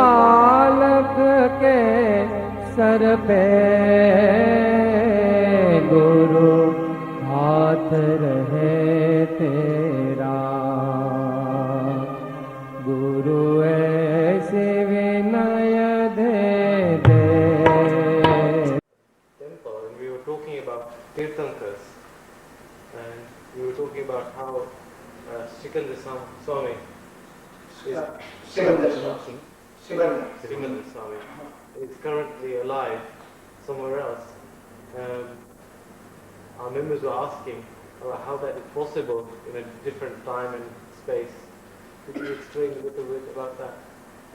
बालक के सर पे गुरु हाथ रहे तेरा, गुरु ऐसे विनय दे दे. Temple, and we were talking about Tirthankars, and we were talking about how Sikandar Swami Sikandar Swami is currently alive somewhere else. Our members were asking about how that is possible in a different time and space. Could you explain a little bit about that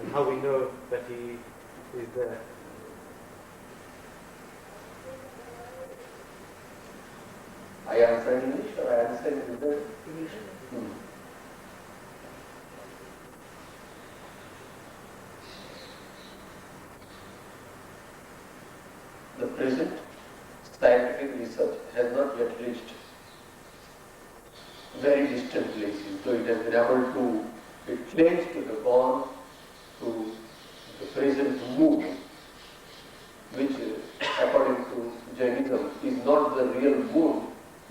and how we know that he is there? I answer in English or I answer in English? The present scientific research has not yet reached very distant places, so it has been able to, it claims to have gone to the present mood, which according to Jainism is not the real mood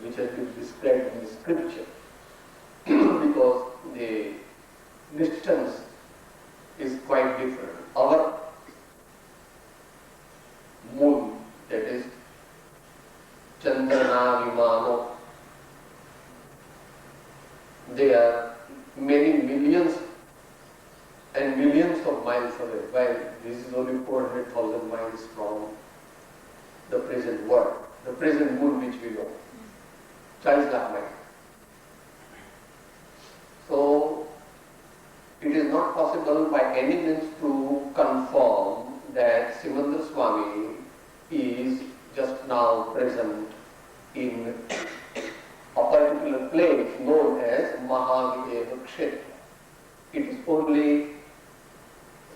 which has been described in the scripture, because the distance is quite different. Our moon, that is Chandrana Vimano, they are many millions and millions of miles away, while this is only 400,000 miles from the present world, the present moon which we know, 40 lakh miles. So it is not possible by any means to confirm that Simandar Swami is just now present in a particular place known as Mahavira Kshetra. It is only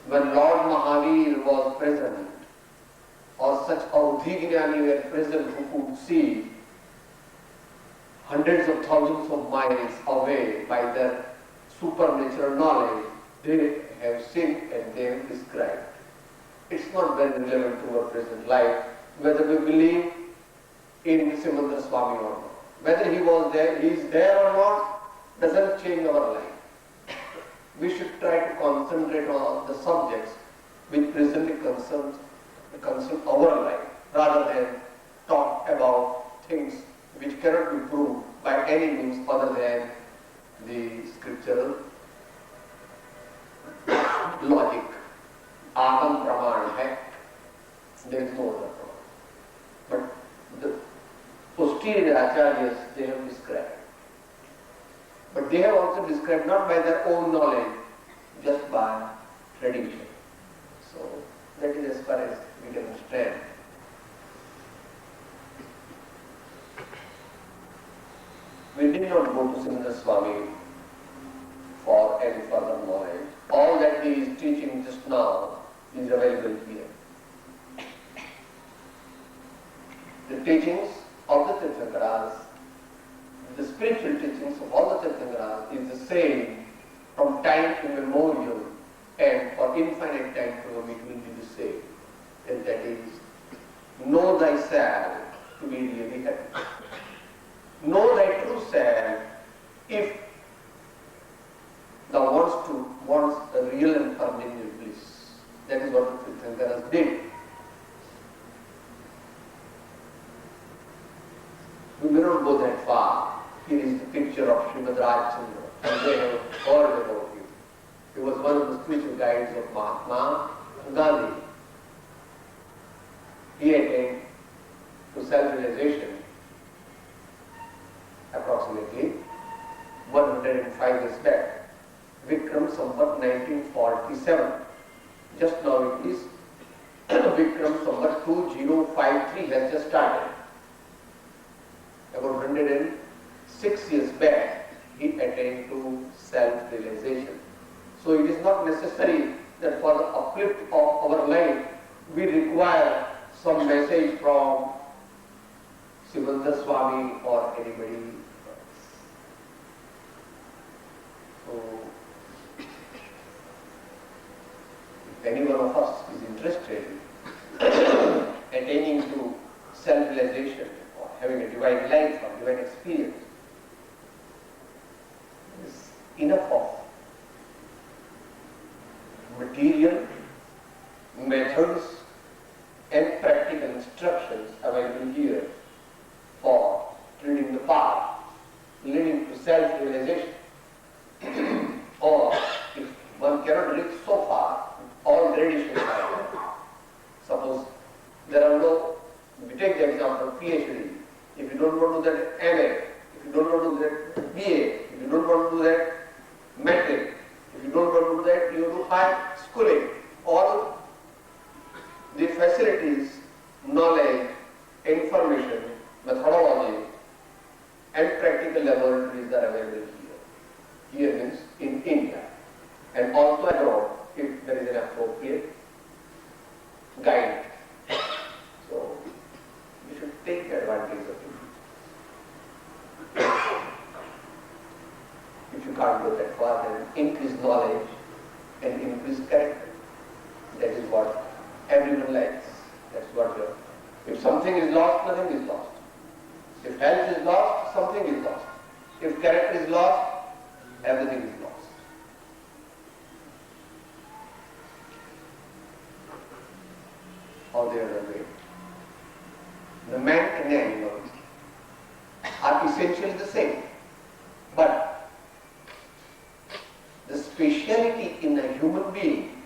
when Lord Mahavir was present, or such Audhignani were present who could see hundreds of thousands of miles away by their supernatural knowledge, they have seen and they have described. It's not very relevant to our present life, whether we believe in Simandar Swami or not. Whether he was there, he is there or not, doesn't change our life. We should try to concentrate on the subjects which presently concern our life, rather than talk about things which cannot be proved by any means other than the scriptural logic. Agam Praman hai, there is no other praman. But the posterior acharyas, they have described. But they have also described not by their own knowledge, just by tradition. So that is as far as we can understand. We did not go to Simandar Swami for any further knowledge. All that he is teaching just now is available here. The teachings of the Tirthankaras, the spiritual teachings of all the Tirthankaras is the same from time immemorial, and for infinite time to come it will be the same. And that is, know thyself to be really happy. Know thy true self if thou wants a real and permanent bliss. That is what the Tirthankaras did. We may not go that far. Here is the picture of Srimad Rajchandra, and they have heard about him. He was one of the spiritual guides of Mahatma Gandhi. He attained to self-realization approximately 105 years back. Vikram Samvat 1947. Just now it is Vikram Samvat 2053 has just started. About 106 years back, he attained to self-realization. So it is not necessary that for the uplift of our life, we require some message from Simandar Swami or anybody else. So if any one of us is interested attaining to self-realization or having a divine life or divine experience, is enough of material, methods and practical instructions available here for treading the path leading to self-realization. Or if one cannot reach so far, all gradations are there. Suppose there are no, we take the example of PhD. If you don't want to do that MA, if you don't want to do that BA, if you don't want to do that metric, if you don't want to do that, you do high schooling. All the facilities, knowledge, information, methodology, and practical laboratories are available here. Here means in India, and also abroad if there is an appropriate guide. So you should take advantage of it. If you can't go that far, then increase knowledge and increase character. That is what everyone likes. That's what you are. If something is lost, nothing is lost. If health is lost, something is lost. If character is lost, everything is lost. Or the other way. The man and the animal are essentially the same. But the speciality in a human being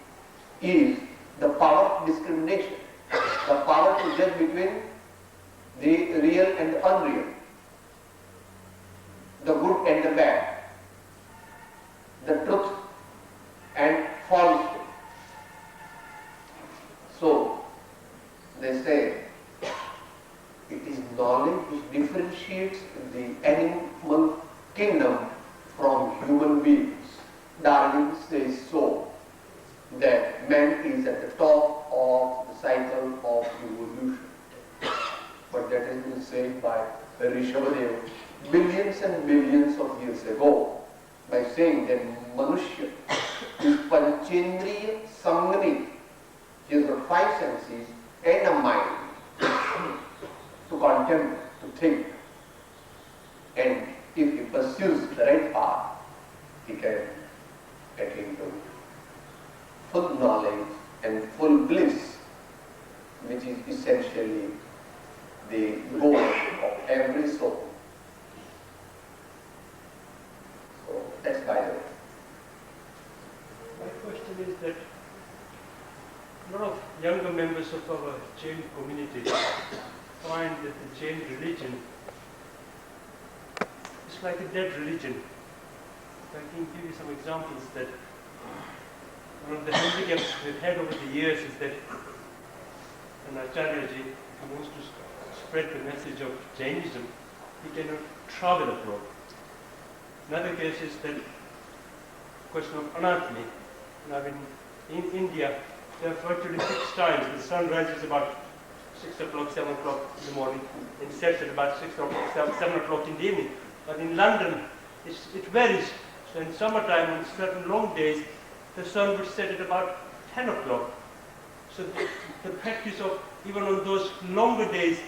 is the power of discrimination, the power to judge between the real and the unreal, the good and the bad, the truth and falsehood. So, they say it is knowledge which differentiates the animal kingdom from human beings. Darwin says so, that man is at the top of the cycle of evolution. But that has been said by Rishabhadev billions and billions of years ago by saying that Manushya is Panchendriya Sangani. He has got five senses and a mind to contemplate, to think. And if he pursues the right path, he can attain to full knowledge and full bliss, which is essentially the goal of every soul. So that's by the way. My question is that a lot of younger members of our Jain community find that the Jain religion is like a dead religion. I can give you some examples that one of the handicaps we've had over the years is that an Acharyaji who wants to spread the message of Jainism, he cannot travel abroad. Another case is that question of anatomy. Now in India, there are virtually fixed times. The sun rises about 6 o'clock, 7 o'clock in the morning, and sets at about 6 o'clock, 7 o'clock in the evening. But in London, it varies. So in summertime, on certain long days, the sun would set at about 10 o'clock. So the practice of, even on those longer days,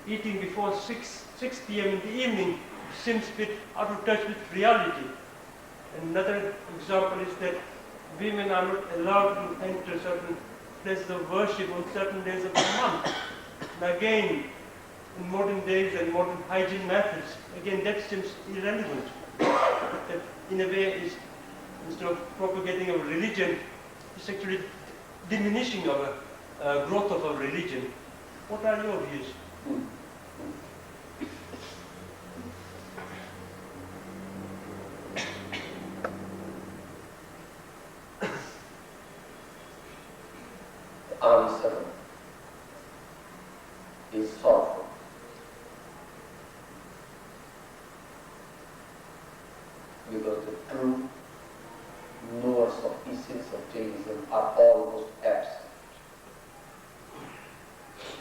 eating before 6 p.m. in the evening seems a bit out of touch with reality. Another example is that women are not allowed to enter certain places of worship on certain days of the month. And again, in modern days and modern hygiene methods, again that seems irrelevant. That in a way is, instead of propagating our religion, it's actually diminishing our growth of our religion. What are your views? The answer is sorrowful. Because the true knowers of essence of Jainism are almost absent.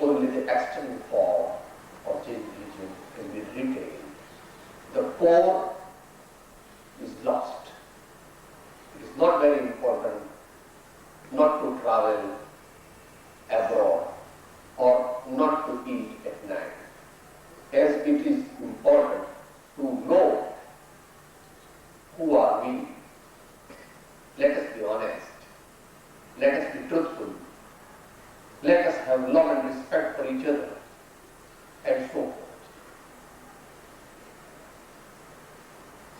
Only the external form of Jain religion has been retained. The core is lost. It is not very important not to travel abroad or not to eat at night, as it is important to know who are we. Let us be honest. Let us be truthful. Let us have love and respect for each other, and so forth.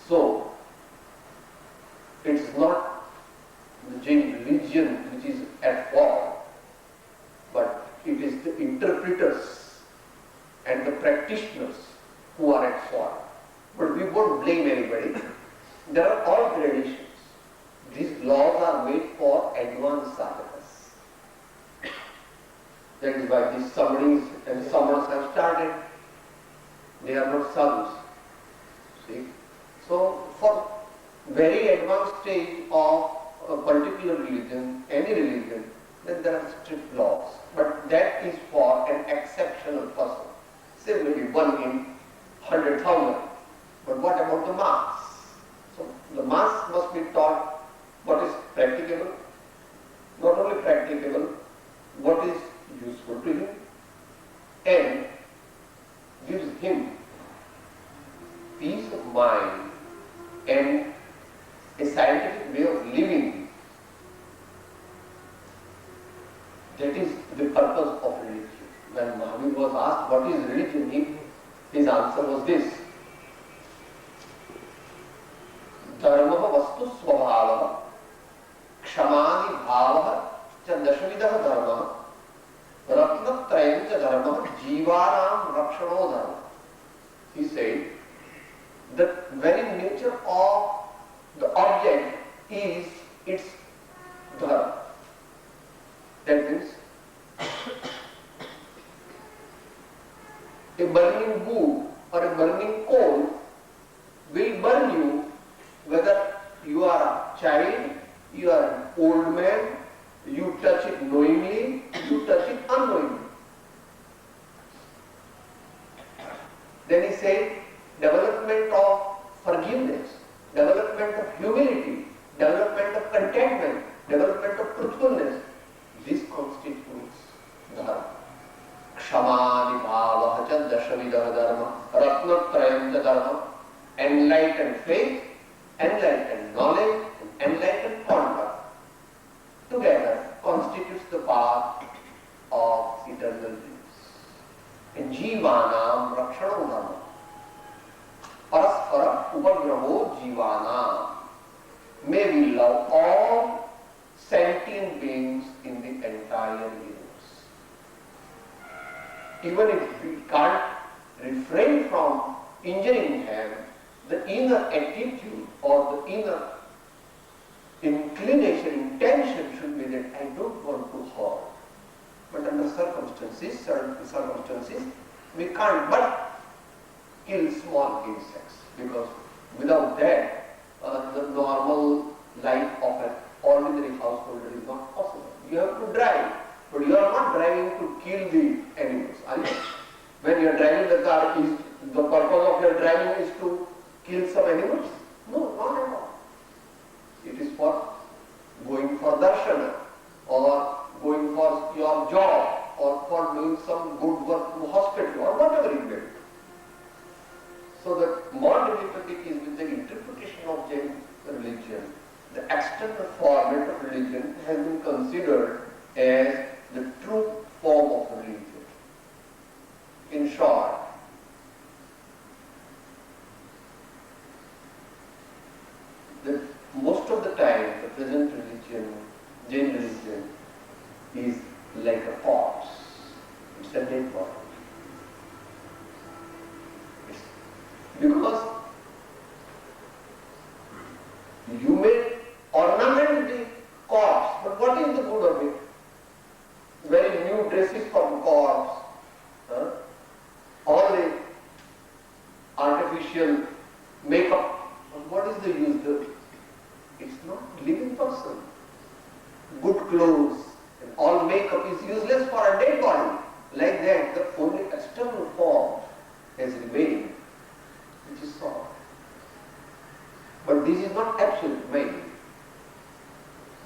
So, it is not the Jain religion which is at fault, but it is the interpreters and the practitioners who are at fault. But we won't blame anybody. There are all gradations. These laws are made for advanced sadhakas. That is why these summaries and summaries have started. They are not sadhus. See? So, for very advanced stage of a particular religion, any religion, then there are strict laws. But that is for an exceptional person. Say maybe 1 in 100,000. But what about the mass? So the mass must be taught what is practicable, not only practicable, what is useful to him, and gives him peace of mind and a scientific way of living. That is the purpose of religion. When Mahavir was asked what is religion, his answer was this: Dharma vastu svabhava kshamani bhava cha dashvidah dharma ratnatrayam cha dharma jivanam rakshano dharma. He said the very nature of the object is its dharma. That means a burning wood or a burning coal will burn you whether you are a child, you are an old man, you touch it knowingly, you touch it unknowingly. Then he said, development of forgiveness, development of humility, development of contentment, development of truthfulness, this constitutes dharma. Kshamani bhava cha dashavidah dharma, ratnatrayam cha dharma, enlightened faith, enlightened knowledge, and enlightened conduct together constitutes the path of eternal bliss. And jivanam rakshano dharma. Paraspara upagraho jivanam. May we love all sentient beings in the entire universe. Even if we can't refrain from injuring them, the inner attitude or the inner inclination, intention should be that I don't want to harm. But under circumstances, certain circumstances, we can't but kill small insects, because without that, the normal life of an ordinary householder is not possible. You have to drive, but you are not driving to kill the animals, are you? When you are driving the car, is the purpose of your driving is to kill some animals? No, not at all. It is for going for darshana, or going for your job, or for doing some good work to hospital, or whatever it may be. So the more difficulty is with the interpretation of Jain religion. The external format of religion has been considered as the true form of religion. In short, most of the time, the present religion, Jain religion, is like a corpse. It's a dead body. Because you may ornament the corpse, but what is the good of it? Wearing new dresses from corpse, all the artificial makeup, what is the use? It's not living person. Good clothes and all makeup is useless for a dead body. Like that, the only external form has remained, which is soul. But this is not absolute mind.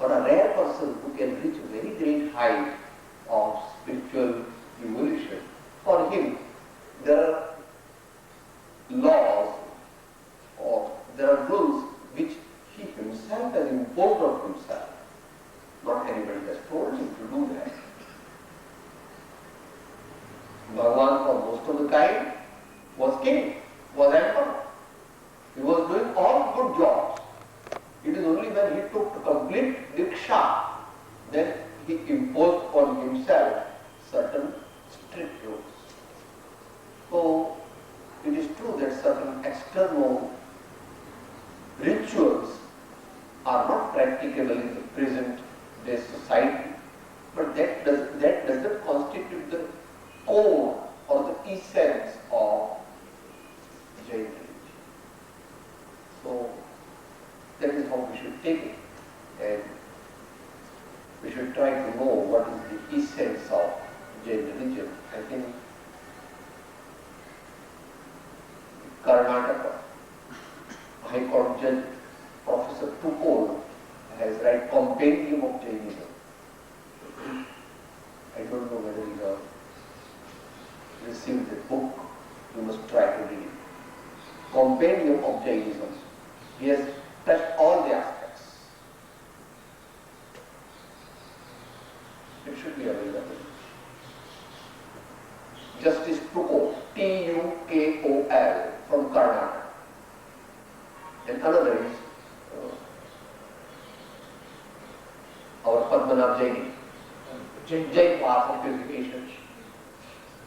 or a rare person who can reach a very great height of spiritual evolution, for him there are laws or there are rules which he himself has imposed on himself. Not anybody has told him to do that. Bhagavan for most of the time was king, was emperor. He was doing all good jobs. It is only when he took to complete diksha, then he imposed on himself certain strict rules. So, it is true that certain external rituals are not practicable in the present day society, but that does not constitute the core or the essence of Jain religion. So, that is how we should take it, and we should try to know what is the essence of Jain religion. I think Karnataka High Court Judge Professor Tupol has written Compendium of Jainism. I don't know whether you have received the book. You must try to read it. Compendium of Jainism. He has touched all the aspects. It should be available. Justice Tukol, Tukol, from Karnataka. And another is our Padmanabh Jaini. Jain path of purification.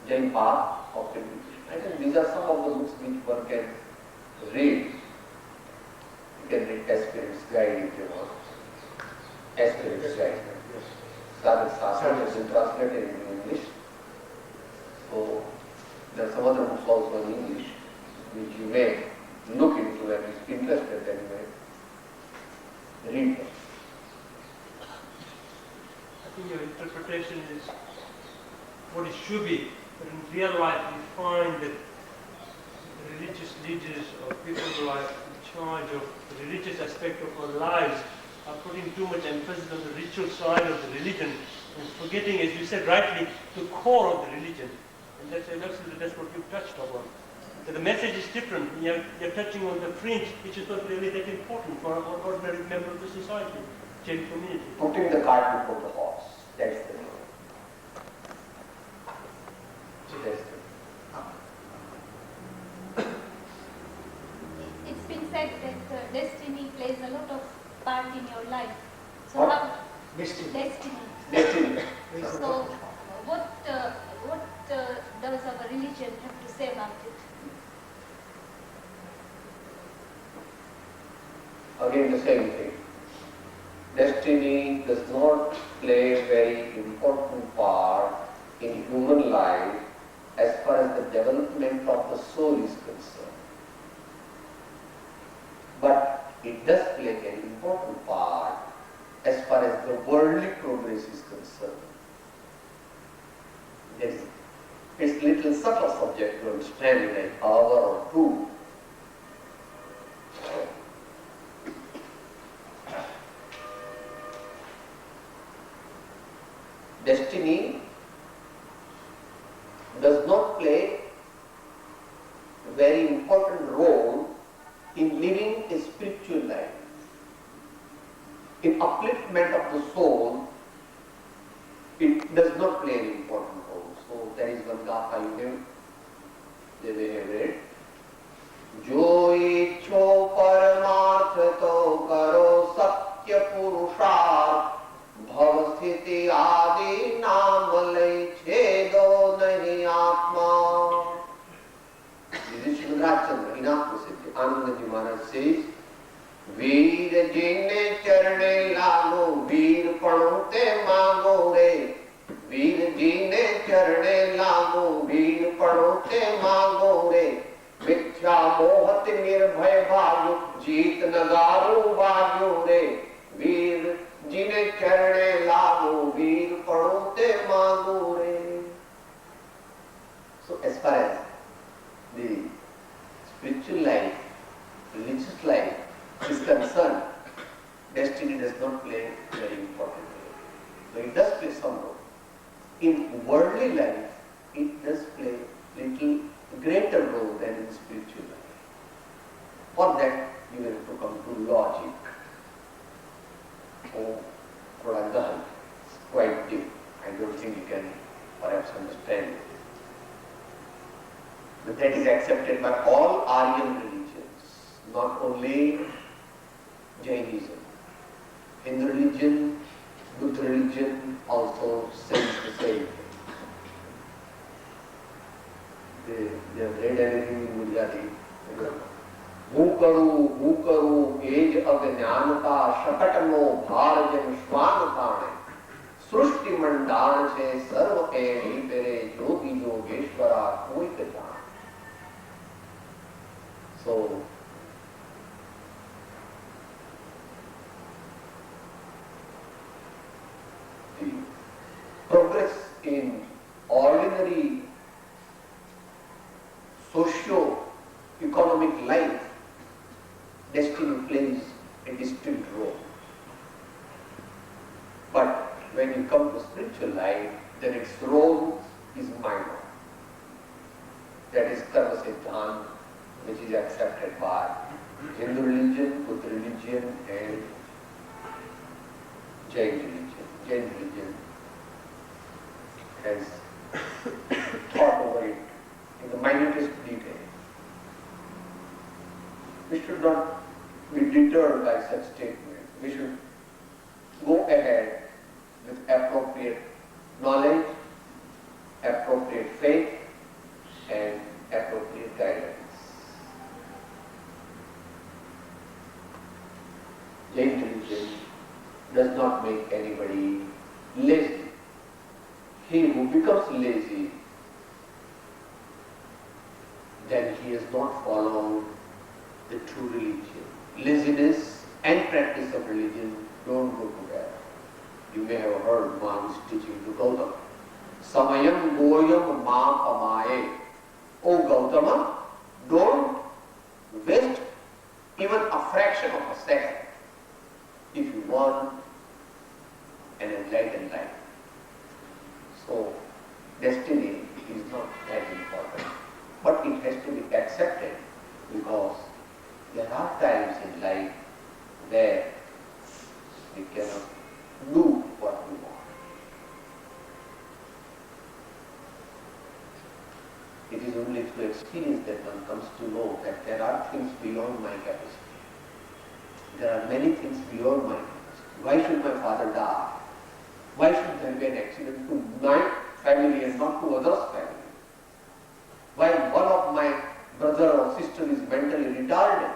Jain path of purification. I think these are some of the books which one can read. You can read Aspirant's Guide if you want. Aspirant's Guide. Sadhak Sastra has been translated into English. So there are some other books also in English which you may look into and if interested then you may read them. I think your interpretation is what it should be, but in real life we find that religious leaders or people who are in charge of the religious aspect of our lives are putting too much emphasis on the ritual side of the religion and forgetting, as you said rightly, the core of the religion. And that's what you've touched upon. So the message is different. You're touching on the fringe, which is not really that important for an ordinary member of the society, Jain community. Putting the cart before the horse. That's the thing. That's the thing. It's been said that destiny plays a lot of part in your life. So What? how Destiny. Destiny. So what does our religion have to say about it? Again the same thing. Destiny does not play a very important part in human life as far as the development of the soul is concerned. But it does play an important part as far as the worldly progress is concerned. It's a little subtle subject to understand in an hour or two. Destiny does not play a very important role in living a spiritual life. In upliftment of the soul, it does not play an important role. So there is one gatha you have, they may have read. Jo ichho paramarth to karo satya purusharth bhav sthiti adi naam lai chedo nahi atma. This is Srimad Chandra in Atma Siddhi. Anandaji Maharaj says, वीर जिने चरणे लागो वीर पणोते मांगो रे वीर जिने चरणे लागो वीर पणोते मांगो रे मिथ्या मोहत निर्भय भाग्यो जीत नगारो भाग्यो रे वीर जिने चरणे लागो वीर पणोते मांगो रे. So as far as the spiritual life, religious life is concerned, destiny does not play a very but it does play some role. In worldly life, it does play little greater role than in spiritual life. For that, you have to come to logic. Oh, Korandahan is quite deep. I don't think you can perhaps understand it. But that is accepted by all Aryan religions, not only Jainism. Hindu religion, Buddha religion also says the same thing. They have read anything in Gujarati. Mukaru, age of the Jnanata, Shakatano, Bharajan, Shwanatane, Srushti Mandan, Sarva Pere, Pere, Yogi, Yogeshwara, Kuikatan. So, the progress in ordinary socio-economic life, destiny plays a distinct role. But when you come to spiritual life, then its role is minor. That is Karma Siddhanta, which is accepted by Hindu religion, Buddha religion, and Jain religion. Jain religion has thought over it in the minutest detail. We should not be deterred by such statements. We should go ahead with appropriate knowledge, appropriate faith, and appropriate guidance. Jain religion does not make anybody lazy. He who becomes lazy, then he has not followed the true religion. Laziness and practice of religion don't go together. You may have heard Maha's teaching to Gautama. Samayam goyam ma pamaye. O Gautama, don't waste even a fraction of a second if you want an enlightened life. So, destiny is not that important, but it has to be accepted because there are times in life where we cannot do what we want. It is only through experience that one comes to know that there are things beyond my capacity. There are many things beyond my capacity. Why should my father die? Why should there be an accident to my family and not to others' family? Why one of my brother or sister is mentally retarded?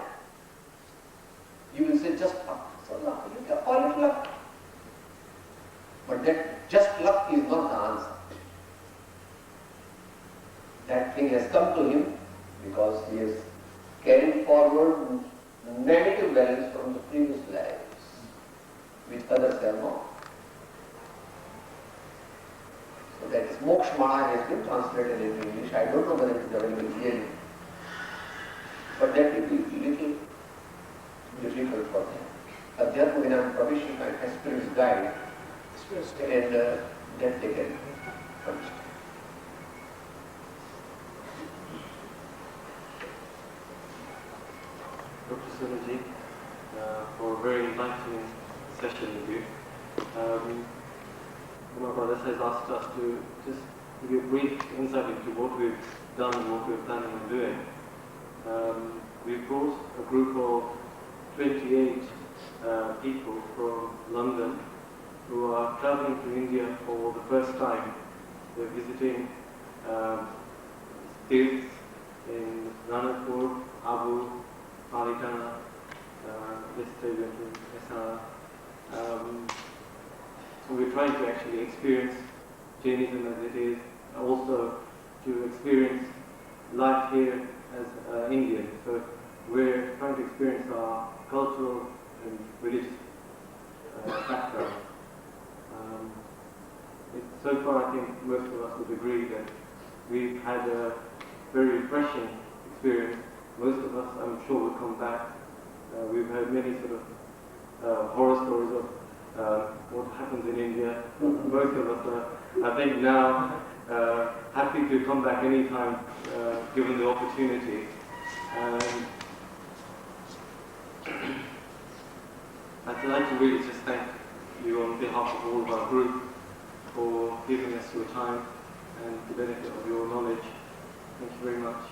You will say just luck. So luck, you can call it luck. But that just luck is not the answer. That thing has come to him because he has carried forward negative values from the previous lives, which others have not. So that is Mokshmana has been translated in English. I don't know whether it is available here, but that will be little difficult for them. Adhyatma Vinam Pravishika and Experience Guide, and that they can understand. Dr. Sunaji, for a very enlightening session with you. My brother has asked us to just give you a brief insight into what we've done and what we're planning on doing. We've brought a group of 28 people from London who are traveling to India for the first time. They're visiting stills in Ranapur, Abu, Palikana, Listed, Esana. So we're trying to actually experience Jainism as it is, also to experience life here as Indian. So we're trying to experience our cultural and religious background. So far I think most of us would agree that we've had a very refreshing experience. Most of us, I'm sure, will come back. We've heard many sort of horror stories of what happens in India. Both of us are, I think now, happy to come back anytime given the opportunity. I'd like to really just thank you on behalf of all of our group for giving us your time and the benefit of your knowledge. Thank you very much.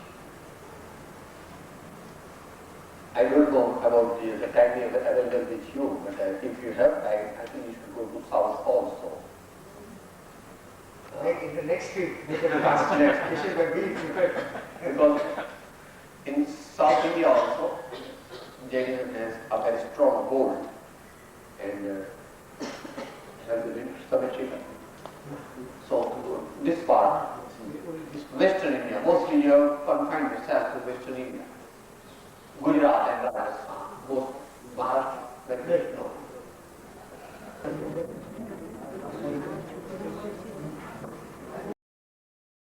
I don't know about the time available with you, but if you have time, I think you should go to South also. In the next week, we can pass this is a week. Because in South India also, Jainism has a very strong hold and has been some achievement. So this part, Western India, mostly you have confined yourself to Western India. Gujarat and Rajasthan, both Maharashtra, very no.